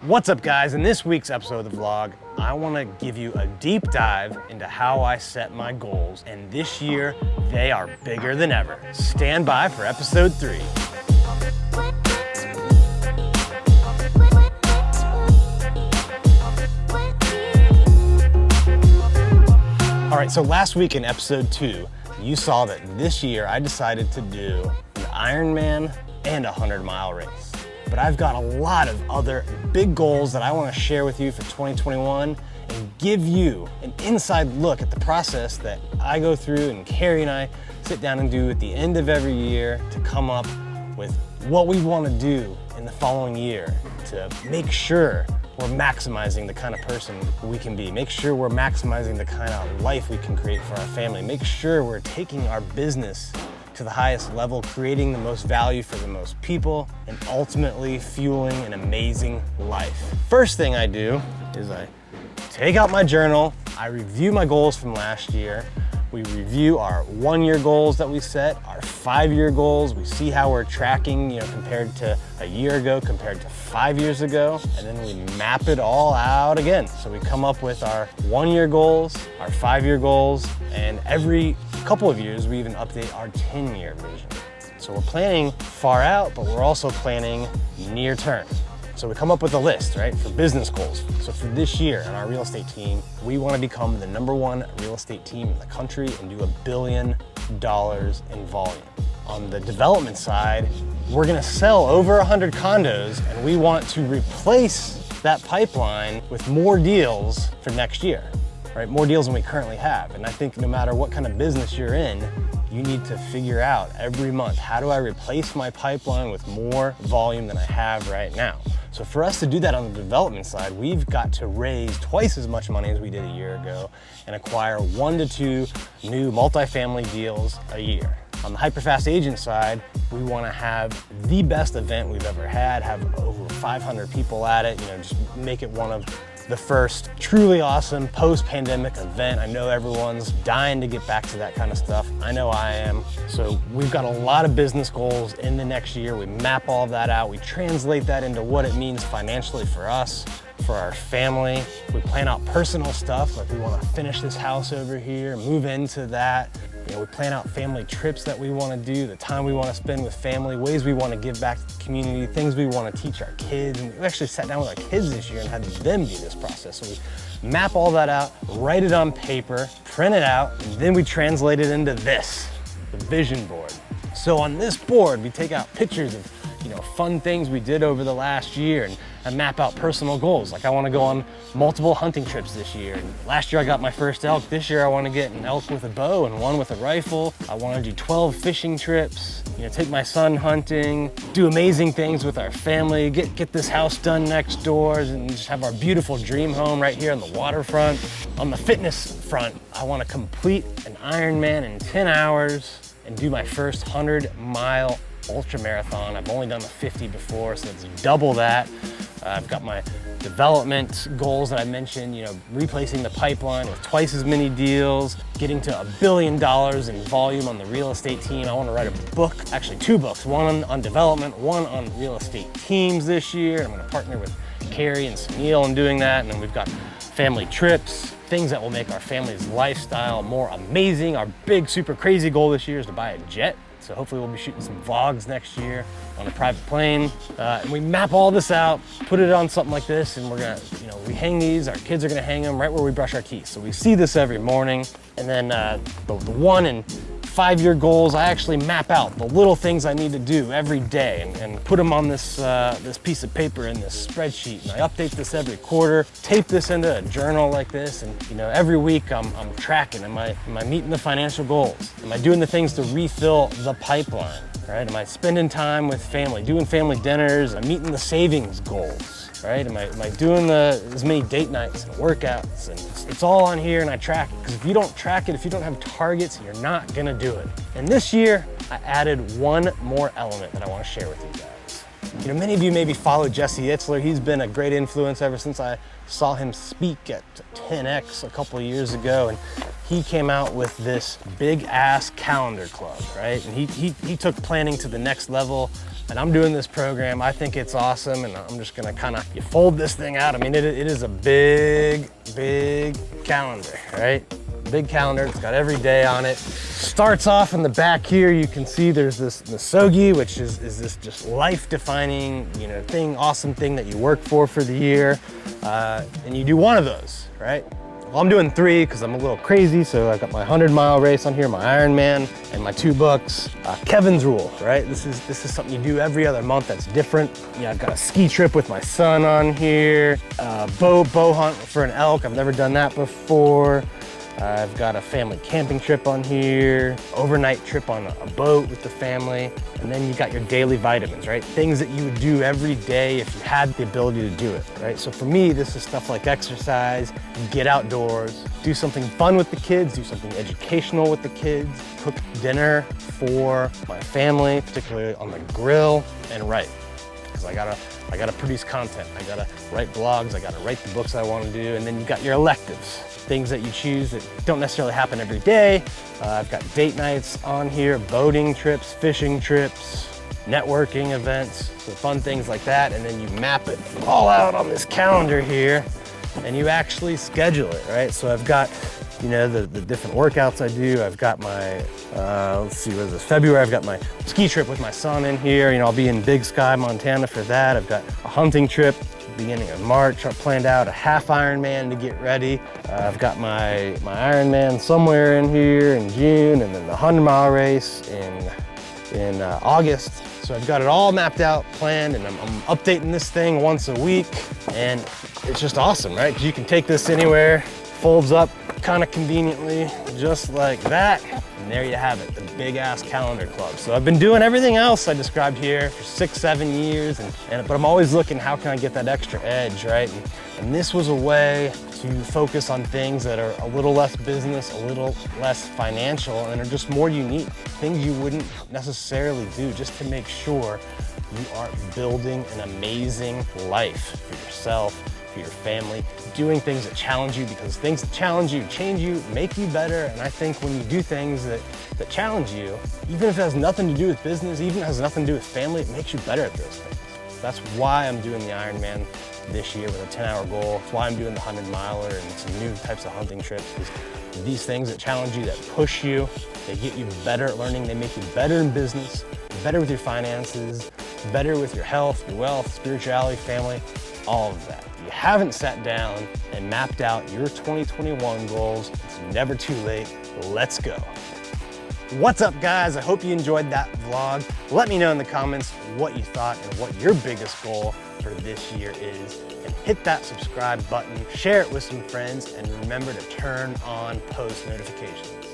What's up, guys? In this week's episode of the vlog, I want to give you a deep dive into how I set my goals, and this year they are bigger than ever. Stand by for episode 3. All right, so last week in episode 2, you saw that this year I decided to do an Ironman and a 100-mile race. But I've got a lot of other big goals that I want to share with you for 2021 and give you an inside look at the process that I go through and Keri and I sit down and do at the end of every year to come up with what we want to do in the following year to make sure we're maximizing the kind of person we can be, make sure we're maximizing the kind of life we can create for our family, make sure we're taking our business to the highest level, creating the most value for the most people, and ultimately fueling an amazing life. First thing I do is I take out my journal, I review my goals from last year, we review our 1-year goals that we set, our 5-year goals, we see how we're tracking, compared to a year ago, compared to 5 years ago, and then we map it all out again. So we come up with our 1-year goals, our 5-year goals, and every couple of years we even update our 10-year vision. So we're planning far out, but we're also planning near term. So we come up with a list, right, for business goals. So for this year on our real estate team, we want to become the #1 real estate team in the country and do $1 billion in volume. On the development side, we're going to sell over 100 condos, and we want to replace that pipeline with more deals for next year, right? More deals than we currently have. And I think no matter what kind of business you're in, you need to figure out every month, how do I replace my pipeline with more volume than I have right now? So for us to do that on the development side, we've got to raise twice as much money as we did a year ago and acquire 1 to 2 new multifamily deals a year. On the hyperfast agent side, we want to have the best event we've ever had, have over 500 people at it, just make it one of the first truly awesome post-pandemic event. I know everyone's dying to get back to that kind of stuff. I know I am. So we've got a lot of business goals in the next year. We map all of that out. We translate that into what it means financially for us, for our family. We plan out personal stuff, like we want to finish this house over here, move into that. We plan out family trips that we want to do, the time we want to spend with family, ways we want to give back to the community, things we want to teach our kids. And we actually sat down with our kids this year and had them do this process. So we map all that out, write it on paper, print it out, and then we translate it into this, the vision board. So on this board, we take out pictures of fun things we did over the last year and map out personal goals. Like I want to go on multiple hunting trips this year. And last year I got my first elk. This year I want to get an elk with a bow and one with a rifle. I want to do 12 fishing trips, take my son hunting, do amazing things with our family, get this house done next door, and just have our beautiful dream home right here on the waterfront. On the fitness front, I want to complete an Ironman in 10 hours and do my first 100-mile ultra marathon. I've only done the 50 before, so it's double that. I've got my development goals that I mentioned, replacing the pipeline with twice as many deals, getting to $1 billion in volume on the real estate team. I want to write a book, actually 2 books, one on development, one on real estate teams this year. I'm going to partner with Keri and Sunil in doing that. And then we've got family trips, things that will make our family's lifestyle more amazing. Our big, super crazy goal this year is to buy a jet. So hopefully we'll be shooting some vlogs next year on a private plane. And we map all this out, put it on something like this, and we're gonna, we hang these, our kids are gonna hang them right where we brush our teeth. So we see this every morning. And then the 1 and 5-year goals, I actually map out the little things I need to do every day and put them on this piece of paper in this spreadsheet. And I update this every quarter, tape this into a journal like this. And every week I'm tracking, am I meeting the financial goals? Am I doing the things to refill the pipeline, right? Am I spending time with family, doing family dinners? Am I meeting the savings goals, right? Am I doing as many date nights and workouts? And it's all on here, and I track it. Because if you don't track it, if you don't have targets, you're not gonna do it. And this year, I added one more element that I want to share with you guys. Many of you maybe follow Jesse Itzler. He's been a great influence ever since I saw him speak at 10X a couple of years ago. And he came out with this big ass calendar club, right? And he took planning to the next level and I'm doing this program. I think it's awesome, and I'm just gonna you fold this thing out. I mean, it is a big calendar, right? Big calendar, it's got every day on it. Starts off in the back here, you can see there's this Nasogi, which is this just life-defining, thing, awesome thing that you work for the year. And you do one of those, right? Well, I'm doing 3 because I'm a little crazy, so I got my 100-mile race on here, my Ironman, and my 2 books. Kevin's Rule, right? This is something you do every other month that's different. I've got a ski trip with my son on here, bow hunt for an elk. I've never done that before. I've got a family camping trip on here, overnight trip on a boat with the family, and then you got your daily vitamins, right? Things that you would do every day if you had the ability to do it, right? So for me, this is stuff like exercise, get outdoors, do something fun with the kids, do something educational with the kids, cook dinner for my family, particularly on the grill, and write. Because I gotta produce content, I gotta write blogs, I gotta write the books I wanna do, and then you got your electives. Things that you choose that don't necessarily happen every day. I've got date nights on here, boating trips, fishing trips, networking events, so fun things like that. And then you map it all out on this calendar here and you actually schedule it, right? So I've got, the different workouts I do. I've got my, let's see, what is this? February, I've got my ski trip with my son in here. I'll be in Big Sky, Montana for that. I've got a hunting trip beginning of March. I've planned out a half Ironman to get ready. I've got my Ironman somewhere in here in June, and then the 100-mile race in August. So I've got it all mapped out, planned, and I'm updating this thing once a week, and it's just awesome, right? Because you can take this anywhere, folds up kind of conveniently, just like that. And there you have it, the big ass calendar club. So I've been doing everything else I described here for 6-7 years, but I'm always looking, how can I get that extra edge, right? And this was a way to focus on things that are a little less business, a little less financial, and are just more unique. Things you wouldn't necessarily do, just to make sure you are building an amazing life for yourself, for your family, doing things that challenge you, because things that challenge you, change you, make you better. And I think when you do things that challenge you, even if it has nothing to do with business, even if it has nothing to do with family, it makes you better at those things. That's why I'm doing the Ironman this year with a 10-hour goal. That's why I'm doing the 100-miler and some new types of hunting trips. These things that challenge you, that push you, they get you better at learning, they make you better in business, better with your finances, better with your health, your wealth, spirituality, family, all of that. If you haven't sat down and mapped out your 2021 goals, it's never too late. Let's go. What's up, guys? I hope you enjoyed that vlog. Let me know in the comments what you thought and what your biggest goal for this year is. And hit that subscribe button, share it with some friends, and remember to turn on post notifications.